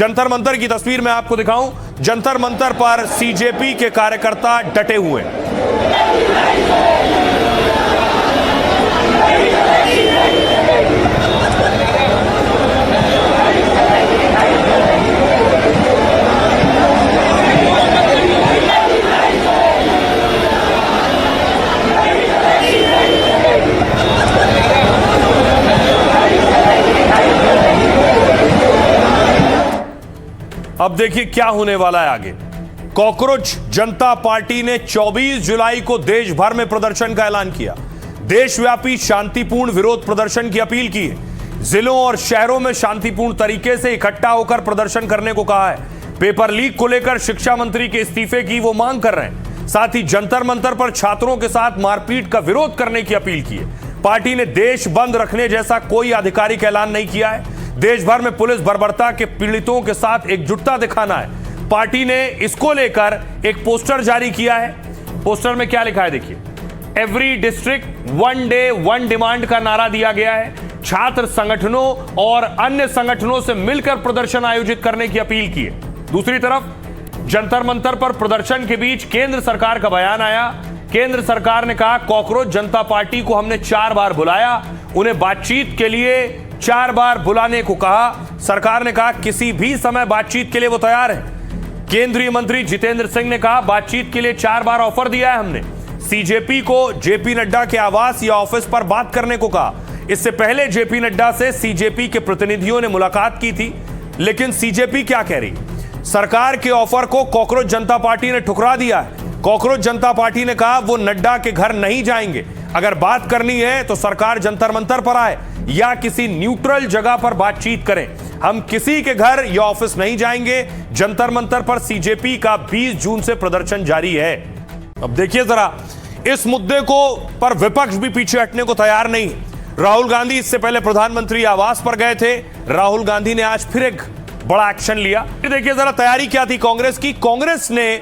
जंतर मंतर की तस्वीर मैं आपको दिखाऊं। जंतर मंतर पर सीजेपी के कार्यकर्ता डटे हुए हैं। अब देखिए क्या होने वाला है आगे। कॉकरोच जनता पार्टी ने 24 जुलाई को देश भर में प्रदर्शन का ऐलान किया। देशव्यापी शांतिपूर्ण विरोध प्रदर्शन की अपील की है। जिलों और शहरों में शांतिपूर्ण तरीके से इकट्ठा होकर प्रदर्शन करने को कहा है। पेपर लीक को लेकर शिक्षा मंत्री के इस्तीफे की वो मांग कर रहे हैं। साथ ही जंतर मंतर पर छात्रों के साथ मारपीट का विरोध करने की अपील की है। पार्टी ने देश बंद रखने जैसा कोई आधिकारिक ऐलान नहीं किया है। देश भर में पुलिस बर्बरता के पीड़ितों के साथ एकजुटता दिखाना है। पार्टी ने इसको लेकर एक पोस्टर जारी किया है। पोस्टर में क्या लिखा है देखिए। Every district one day one demand का नारा दिया गया है। छात्र संगठनों और अन्य संगठनों से मिलकर प्रदर्शन आयोजित करने की अपील की है। दूसरी तरफ जंतर मंतर पर प्रदर्शन के बीच केंद्र सरकार का बयान आया। केंद्र सरकार ने कहा कॉकरोच जनता पार्टी को हमने 4 बार बुलाया, उन्हें बातचीत के लिए 4 बार बुलाने को कहा। सरकार ने कहा किसी भी समय बातचीत के लिए वो तैयार है। केंद्रीय मंत्री जितेंद्र सिंह ने कहा बातचीत के लिए 4 बार ऑफर दिया है हमने। सीजेपी को जेपी नड्डा के आवास या ऑफिस पर बात करने को कहा। इससे पहले जेपी नड्डा से सीजेपी के प्रतिनिधियों ने मुलाकात की थी। लेकिन सीजेपी क्या कह रही? सरकार के ऑफर को कॉकरोच जनता पार्टी ने ठुकरा दिया है। कॉकरोच जनता पार्टी ने कहा वो नड्डा के घर नहीं जाएंगे। अगर बात करनी है तो सरकार जंतर मंतर पर आए या किसी न्यूट्रल जगह पर बातचीत करें। हम किसी के घर या ऑफिस नहीं जाएंगे। जंतर मंतर पर सीजेपी का 20 जून से प्रदर्शन जारी है। अब देखिए जरा, इस मुद्दे को पर विपक्ष भी पीछे हटने को तैयार नहीं। राहुल गांधी इससे पहले प्रधानमंत्री आवास पर गए थे। राहुल गांधी ने आज फिर एक बड़ा एक्शन लिया। देखिए जरा तैयारी क्या थी कांग्रेस की। कांग्रेस ने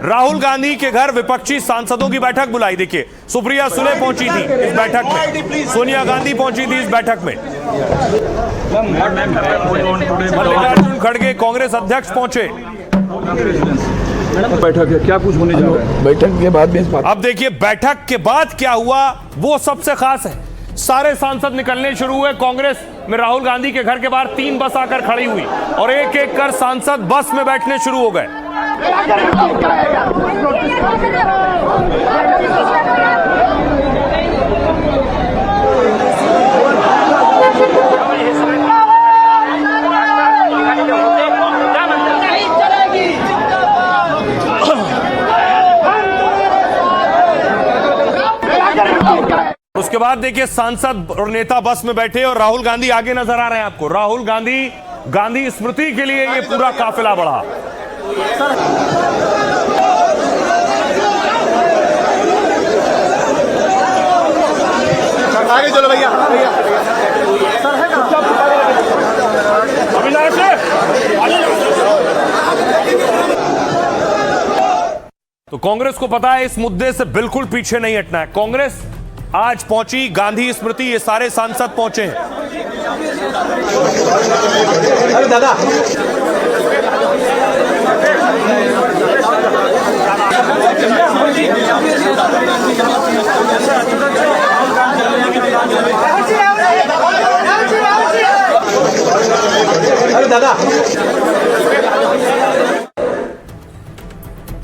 राहुल गांधी के घर विपक्षी सांसदों की बैठक बुलाई। देखिए सुप्रिया सुले पहुंची थी इस बैठक में, सोनिया गांधी पहुंची थी इस बैठक में, मल्लिकार्जुन खड़गे कांग्रेस अध्यक्ष पहुंचे। बैठक है, क्या कुछ होने जा रहा है बैठक के बाद में? अब देखिए बैठक के बाद क्या हुआ वो सबसे खास है। सारे सांसद निकलने शुरू हुए। कांग्रेस में राहुल गांधी के घर के बाहर 3 बस आकर खड़ी हुई और एक एक कर सांसद बस में बैठने शुरू हो गए। उसके बाद देखिए सांसद और नेता बस में बैठे और राहुल गांधी आगे नजर आ रहे हैं आपको। राहुल गांधी स्मृति के लिए ये पूरा काफिला बढ़ा। आगे चलो भैया। तो कांग्रेस को पता है इस मुद्दे से बिल्कुल पीछे नहीं हटना है। कांग्रेस आज पहुंची गांधी स्मृति, ये सारे सांसद पहुंचे हैं। अरे दादा अरे दादा।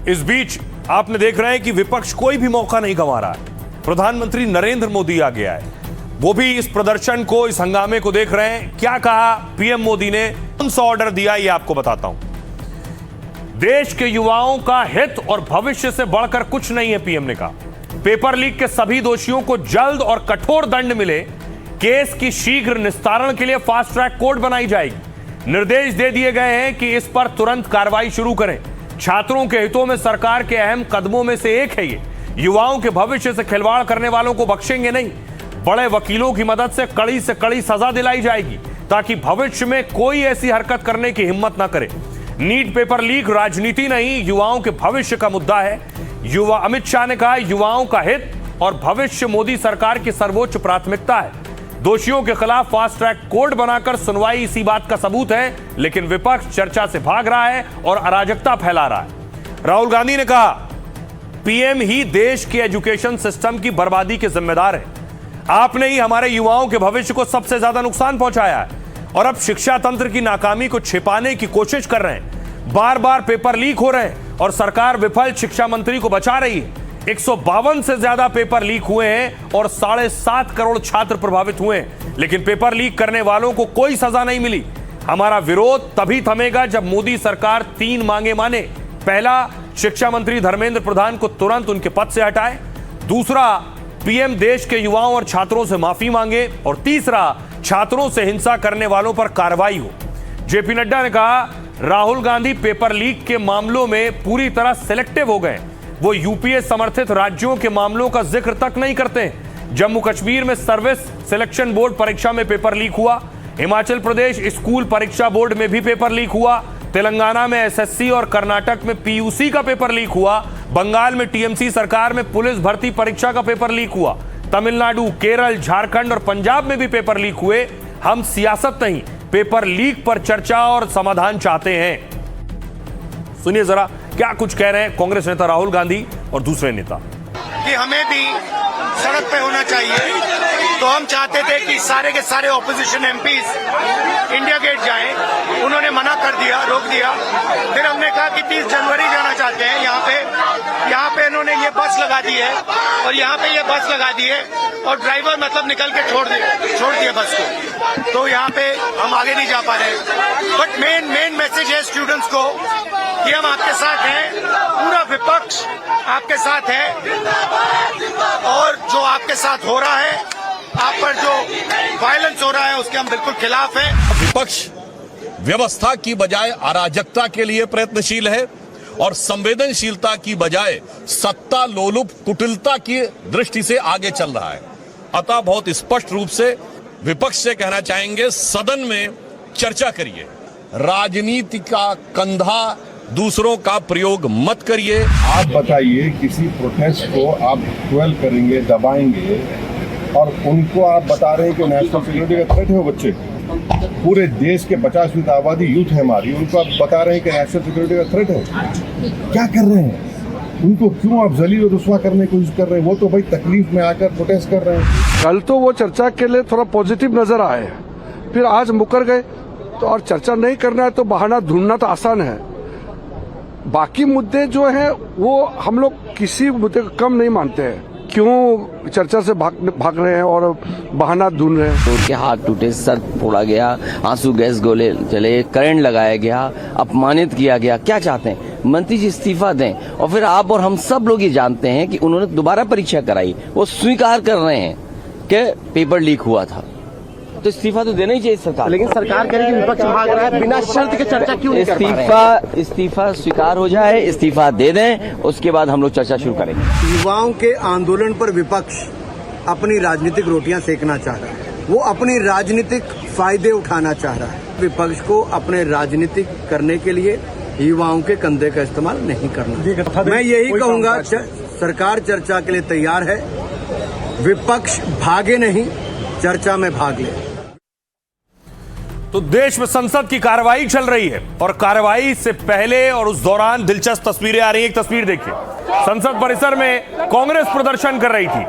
इस बीच आपने देख रहे हैं कि विपक्ष कोई भी मौका नहीं गंवा रहा है। प्रधानमंत्री नरेंद्र मोदी आ गया है, वो भी इस प्रदर्शन को, इस हंगामे को देख रहे हैं। क्या कहा पीएम मोदी ने, कौन सा ऑर्डर दिया, ये आपको बताता हूं। देश के युवाओं का हित और भविष्य से बढ़कर कुछ नहीं है, पीएम ने कहा। पेपर लीक के सभी दोषियों को जल्द और कठोर दंड मिले। केस की शीघ्र निस्तारण के लिए फास्ट ट्रैक कोर्ट बनाई जाएगी। निर्देश दे दिए गए हैं कि इस पर तुरंत कार्रवाई शुरू करें। छात्रों के हितों में सरकार के अहम कदमों में से एक है ये। युवाओं के भविष्य से खिलवाड़ करने वालों को बख्शेंगे नहीं। बड़े वकीलों की मदद से कड़ी सजा दिलाई जाएगी ताकि भविष्य में कोई ऐसी हरकत करने की हिम्मत ना करे। नीट पेपर लीक राजनीति नहीं, युवाओं के भविष्य का मुद्दा है। अमित शाह ने कहा युवाओं का हित और भविष्य मोदी सरकार की सर्वोच्च प्राथमिकता है। दोषियों के खिलाफ फास्ट ट्रैक कोर्ट बनाकर सुनवाई इसी बात का सबूत है, लेकिन विपक्ष चर्चा से भाग रहा है और अराजकता फैला रहा है। राहुल गांधी ने कहा पीएम ही देश के एजुकेशन सिस्टम की बर्बादी के जिम्मेदार है। आपने ही हमारे युवाओं के भविष्य को सबसे ज्यादा नुकसान पहुंचाया है और अब शिक्षा तंत्र की नाकामी को छिपाने की कोशिश कर रहे हैं। बार बार पेपर लीक हो रहे हैं और सरकार विफल शिक्षा मंत्री को बचा रही है। 152 से ज्यादा पेपर लीक हुए हैं और 7.5 करोड़ छात्र प्रभावित हुए हैं, लेकिन पेपर लीक करने वालों को कोई सजा नहीं मिली। हमारा विरोध तभी थमेगा जब मोदी सरकार 3 मांगे माने। पहला, शिक्षा मंत्री धर्मेंद्र प्रधान को तुरंत उनके पद से हटाए। दूसरा, पीएम देश के युवाओं और छात्रों से माफी मांगे। और तीसरा, छात्रों से हिंसा करने वालों पर कार्रवाई हो। जेपी नड्डा ने कहा राहुल गांधी पेपर लीक के मामलों में पूरी तरह सिलेक्टिव हो गए। वो यूपीए समर्थित राज्यों के मामलों का जिक्र तक नहीं करते। जम्मू कश्मीर में सर्विस सिलेक्शन बोर्ड परीक्षा में पेपर लीक हुआ। हिमाचल प्रदेश स्कूल परीक्षा बोर्ड में भी पेपर लीक हुआ। तेलंगाना में एसएससी और कर्नाटक में पीयूसी का पेपर लीक हुआ। बंगाल में टीएमसी सरकार में पुलिस भर्ती परीक्षा का पेपर लीक हुआ। तमिलनाडु, केरल, झारखंड और पंजाब में भी पेपर लीक हुए। हम सियासत नहीं, पेपर लीक पर चर्चा और समाधान चाहते हैं। सुनिए जरा क्या कुछ कह रहे हैं कांग्रेस नेता राहुल गांधी और दूसरे नेता। कि हमें भी सड़क पे होना चाहिए, तो हम चाहते थे कि सारे के सारे ऑपोजिशन एमपीज इंडिया गेट जाएं। उन्होंने मना कर दिया, रोक दिया। फिर हमने कहा कि 30 जनवरी जाना चाहते हैं। यहाँ पे इन्होंने ये बस लगा दी है और यहाँ पे ये बस लगा दी है और ड्राइवर मतलब निकल के छोड़ दिया बस को, तो यहाँ पे हम आगे नहीं जा पा रहे। बट मेन मैसेज है स्टूडेंट्स को कि हम आपके साथ हैं, पूरा विपक्ष आपके साथ है और जो आपके साथ हो रहा है, आप पर जो वायलेंस हो रहा है उसके हम बिल्कुल खिलाफ हैं। विपक्ष व्यवस्था की बजाय अराजकता के लिए प्रयत्नशील है और संवेदनशीलता की बजाय सत्ता लोलुप कुटिलता की दृष्टि से आगे चल रहा है। अतः बहुत स्पष्ट रूप से विपक्ष से कहना चाहेंगे, सदन में चर्चा करिए, राजनीति का कंधा दूसरों का प्रयोग मत करिए। आप बताइए, किसी प्रोटेस्ट को आप ट्वेल करेंगे, दबाएंगे और उनको आप बता रहे हैं कि नेशनल सिक्योरिटी का थ्रेट है। वो बच्चे पूरे देश के 50% आबादी यूथ है हमारी, उनको आप बता रहे हैं कि नेशनल सिक्योरिटी का थ्रेट है। क्या कर रहे हैं? उनको क्यों आप जलील और रुस्वा करने की कोशिश कर रहे हैं? वो तो भाई तकलीफ में आकर प्रोटेस्ट कर रहे हैं। कल तो वो चर्चा के लिए थोड़ा पॉजिटिव नजर आए, फिर आज मुकर गए। तो और चर्चा नहीं करना है तो बहाना ढूंढना तो आसान है। बाकी मुद्दे जो हैं वो हम लोग किसी मुद्दे को कम नहीं मानते हैं। क्यों चर्चा से भाग रहे हैं और बहाना ढूंढ रहे हैं? उनके हाथ टूटे, सर फोड़ा गया, आंसू गैस गोले चले, करंट लगाया गया, अपमानित किया गया। क्या चाहते हैं? मंत्री जी इस्तीफा दें। और फिर आप और हम सब लोग ये जानते हैं कि उन्होंने दोबारा परीक्षा कराई, वो स्वीकार कर रहे हैं कि पेपर लीक हुआ था, तो इस्तीफा तो देना ही चाहिए सरकार। लेकिन सरकार कह रही है विपक्ष भाग रहा है, बिना शर्त के चर्चा क्यों नहीं कर पा रहे हैं? इस्तीफा स्वीकार हो जाए, इस्तीफा दे दें, उसके बाद हम लोग चर्चा शुरू करेंगे। युवाओं के आंदोलन पर विपक्ष अपनी राजनीतिक रोटियां सेकना चाह रहा है, वो अपनी राजनीतिक फायदे उठाना चाह रहा है। विपक्ष को अपने राजनीतिक करने के लिए युवाओं के कंधे का इस्तेमाल नहीं करना। मैं यही कहूंगा, सरकार चर्चा के लिए तैयार है, विपक्ष भागे नहीं, चर्चा में भाग ले। तो देश में संसद की कार्रवाई चल रही है और कार्रवाई से पहले और उस दौरान दिलचस्प तस्वीरें आ रही हैं। एक तस्वीर देखिए, संसद परिसर में कांग्रेस प्रदर्शन कर रही थी।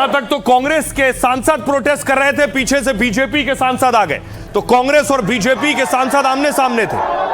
तक तो कांग्रेस के सांसद प्रोटेस्ट कर रहे थे, पीछे से बीजेपी के सांसद आ गए, तो कांग्रेस और बीजेपी के सांसद आमने सामने थे।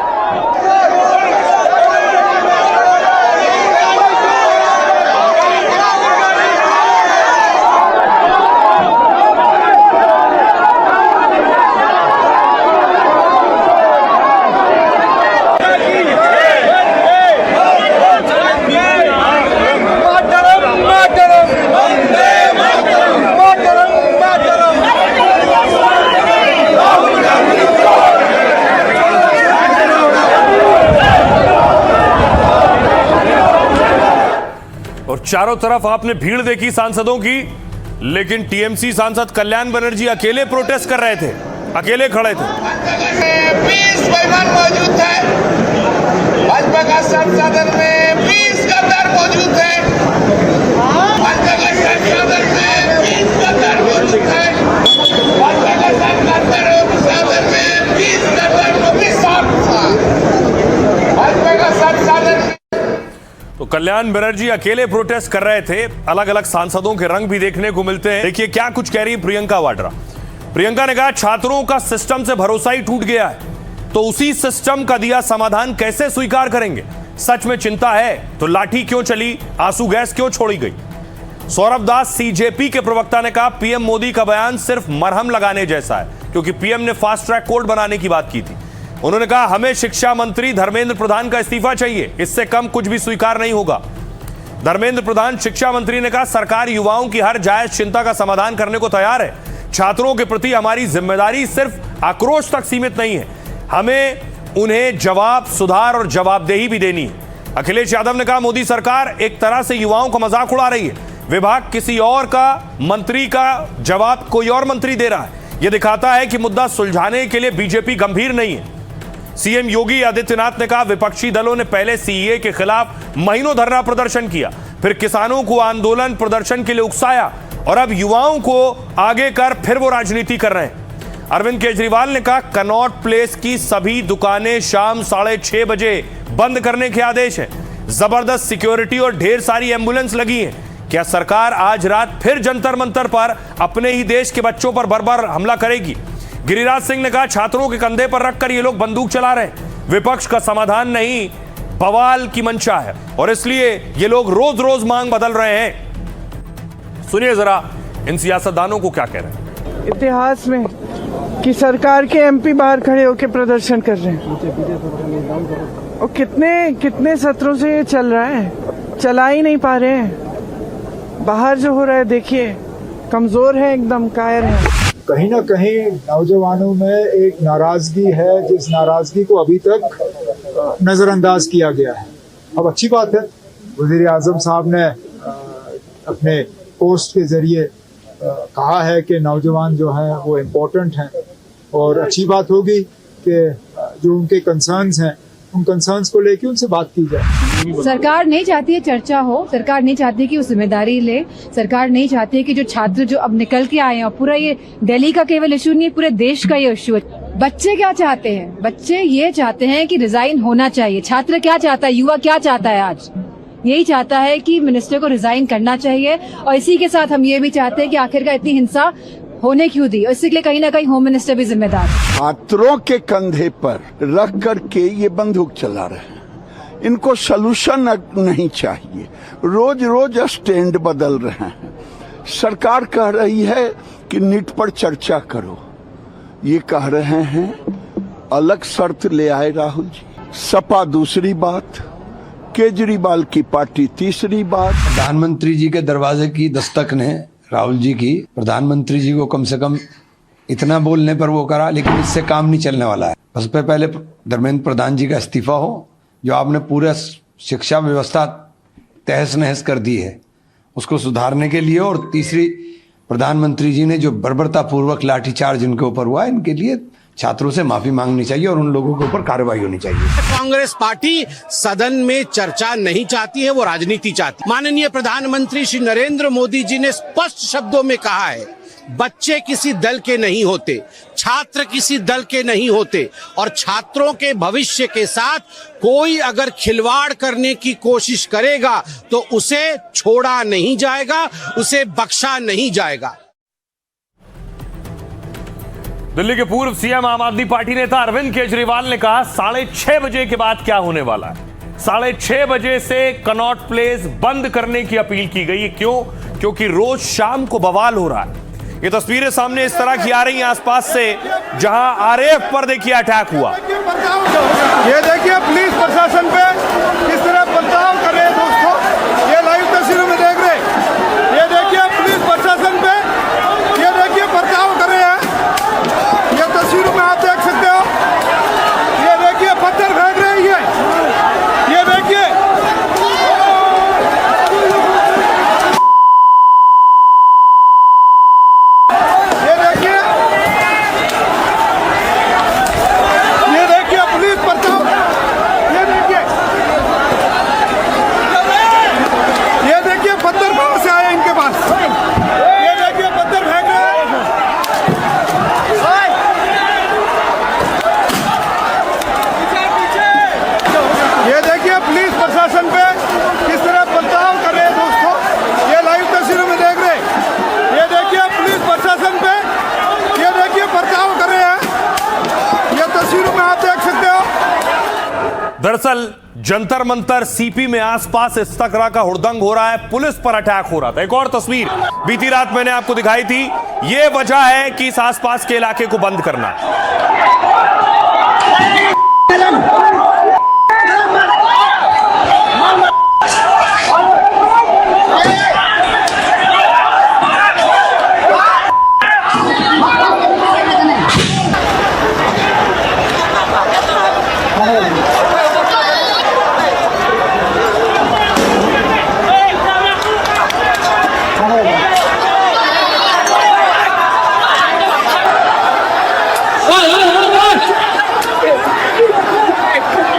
चारों तरफ आपने भीड़ देखी सांसदों की, लेकिन टीएमसी सांसद कल्याण बनर्जी अकेले प्रोटेस्ट कर रहे थे, अकेले खड़े थे। 20 मेहमान मौजूद थे, भाजपा का संसद में 20 गद्दार मौजूद थे, भाजपा का संसद में 20 गद्दार मौजूद थे, भाजपा का संसद में 20 गद्दार मौजूद था, भाजपा का संसद। तो कल्याण बनर्जी अकेले प्रोटेस्ट कर रहे थे, अलग अलग सांसदों के रंग भी देखने को मिलते हैं। देखिए क्या कुछ कह रही है प्रियंका वाड्रा। प्रियंका ने कहा छात्रों का सिस्टम से भरोसा ही टूट गया है, तो उसी सिस्टम का दिया समाधान कैसे स्वीकार करेंगे? सच में चिंता है तो लाठी क्यों चली, आंसू गैस क्यों छोड़ी गई? सौरभ दास सीजेपी के प्रवक्ता ने कहा पीएम मोदी का बयान सिर्फ मरहम लगाने जैसा है, क्योंकि पीएम ने फास्ट ट्रैक कोर्ट बनाने की बात की थी। उन्होंने कहा हमें शिक्षा मंत्री धर्मेंद्र प्रधान का इस्तीफा चाहिए, इससे कम कुछ भी स्वीकार नहीं होगा। धर्मेंद्र प्रधान शिक्षा मंत्री ने कहा सरकार युवाओं की हर जायज चिंता का समाधान करने को तैयार है। छात्रों के प्रति हमारी जिम्मेदारी सिर्फ आक्रोश तक सीमित नहीं है, हमें उन्हें जवाब, सुधार और जवाबदेही भी देनी है। अखिलेश यादव ने कहा मोदी सरकार एक तरह से युवाओं का मजाक उड़ा रही है, विभाग किसी और का, मंत्री का जवाब कोई और मंत्री दे रहा है। यह दिखाता है कि मुद्दा सुलझाने के लिए बीजेपी गंभीर नहीं है। सीएम योगी आदित्यनाथ ने कहा विपक्षी दलों ने पहले सीएए के खिलाफ महीनों धरना प्रदर्शन किया, फिर किसानों को आंदोलन प्रदर्शन के लिए उकसाया और अब युवाओं को आगे कर फिर वो राजनीति कर रहे हैं। अरविंद केजरीवाल ने कहा कनॉट प्लेस की सभी दुकानें शाम 6:30 बजे बंद करने के आदेश हैं। जबरदस्त सिक्योरिटी और ढेर सारी एम्बुलेंस लगी हैं। क्या सरकार आज रात फिर जंतर मंतर पर अपने ही देश के बच्चों पर बर्बर हमला करेगी? गिरिराज सिंह ने कहा छात्रों के कंधे पर रखकर ये लोग बंदूक चला रहे हैं, विपक्ष का समाधान नहीं बवाल की मंशा है और इसलिए ये लोग रोज रोज मांग बदल रहे हैं। सुनिए जरा इन सियासतदानों को क्या कह रहे हैं। इतिहास में कि सरकार के एमपी बाहर खड़े होकर प्रदर्शन कर रहे हैं और कितने सत्रों से ये चल रहा है, चला ही नहीं पा रहे हैं। बाहर जो हो रहा है देखिए, कमजोर है, एकदम कायर है। कहीं ना कहीं नौजवानों में एक नाराजगी है, जिस नाराजगी को अभी तक नजरअंदाज किया गया है। अब अच्छी बात है, वजीर आजम साहब ने अपने पोस्ट के जरिए कहा है कि नौजवान जो हैं वो इम्पोर्टेंट हैं और अच्छी बात होगी कि जो उनके कंसर्न्स हैं उन कंसर्न्स को लेके उनसे बात की जाए। सरकार नहीं चाहती है चर्चा हो, सरकार नहीं चाहती कि वो जिम्मेदारी ले, सरकार नहीं चाहती है कि जो छात्र जो अब निकल के आए हैं, पूरा ये दिल्ली का केवल इशू नहीं, पूरे देश का ये इशू है। बच्चे क्या चाहते हैं? बच्चे ये चाहते हैं कि रिजाइन होना चाहिए। छात्र क्या चाहता है, युवा क्या चाहता है? आज यही चाहता है कि मिनिस्टर को रिजाइन करना चाहिए और इसी के साथ हम ये भी चाहते हैं कि आखिरकार इतनी हिंसा होने क्यों दी, और इसी के लिए कहीं ना कहीं होम मिनिस्टर भी जिम्मेदार है। छात्रों के कंधे पर रख करके ये बंदूक चला रहे हैं, इनको सलूशन नहीं चाहिए, रोज रोज स्टैंड बदल रहे हैं। सरकार कह रही है कि नीट पर चर्चा करो, ये कह रहे हैं अलग शर्त ले आए राहुल जी। सपा दूसरी बात, केजरीवाल की पार्टी तीसरी बात। प्रधानमंत्री जी के दरवाजे की दस्तक ने राहुल जी की, प्रधानमंत्री जी को कम से कम इतना बोलने पर वो करा, लेकिन इससे काम नहीं चलने वाला है। सबसे पहले धर्मेंद्र प्रधान जी का इस्तीफा हो, जो आपने पूरा शिक्षा व्यवस्था तहस नहस कर दी है, उसको सुधारने के लिए, और तीसरी प्रधानमंत्री जी ने जो बर्बरतापूर्वक लाठीचार्ज इनके ऊपर हुआ, इनके लिए छात्रों से माफी मांगनी चाहिए और उन लोगों के ऊपर कार्रवाई होनी चाहिए। कांग्रेस पार्टी सदन में चर्चा नहीं चाहती है, वो राजनीति चाहती है। माननीय प्रधानमंत्री श्री नरेंद्र मोदी जी ने स्पष्ट शब्दों में कहा है, बच्चे किसी दल के नहीं होते, छात्र किसी दल के नहीं होते, और छात्रों के भविष्य के साथ कोई अगर खिलवाड़ करने की कोशिश करेगा तो उसे छोड़ा नहीं जाएगा, उसे बख्शा नहीं जाएगा। दिल्ली के पूर्व सीएम आम आदमी पार्टी नेता अरविंद केजरीवाल ने कहा 6:30 बजे के बाद क्या होने वाला है। 6:30 बजे से कनॉट प्लेस बंद करने की अपील की गई। क्यों? क्योंकि रोज शाम को बवाल हो रहा है। ये तस्वीरें सामने इस तरह की आ रही हैं आसपास से, जहां आरएएफ पर देखिए अटैक हुआ। ये देखिए पुलिस प्रशासन पे किस तरह बर्ताव कर रहे हैं दोस्तों, ये लाइव तस्वीरों में देख रहे हैं। ये देखिए पुलिस प्रशासन पे ये देखिए बर्ताव कर रहे हैं, ये तस्वीरों में आप देख सकते हो। ये देखिए पत्थर फेंक रहे हैं, ये देखिए दरअसल जंतर मंतर सीपी में आसपास इस तरह का हुड़दंग हो रहा है, पुलिस पर अटैक हो रहा था। एक और तस्वीर बीती रात मैंने आपको दिखाई थी। यह वजह है कि इस आसपास के इलाके को बंद करना।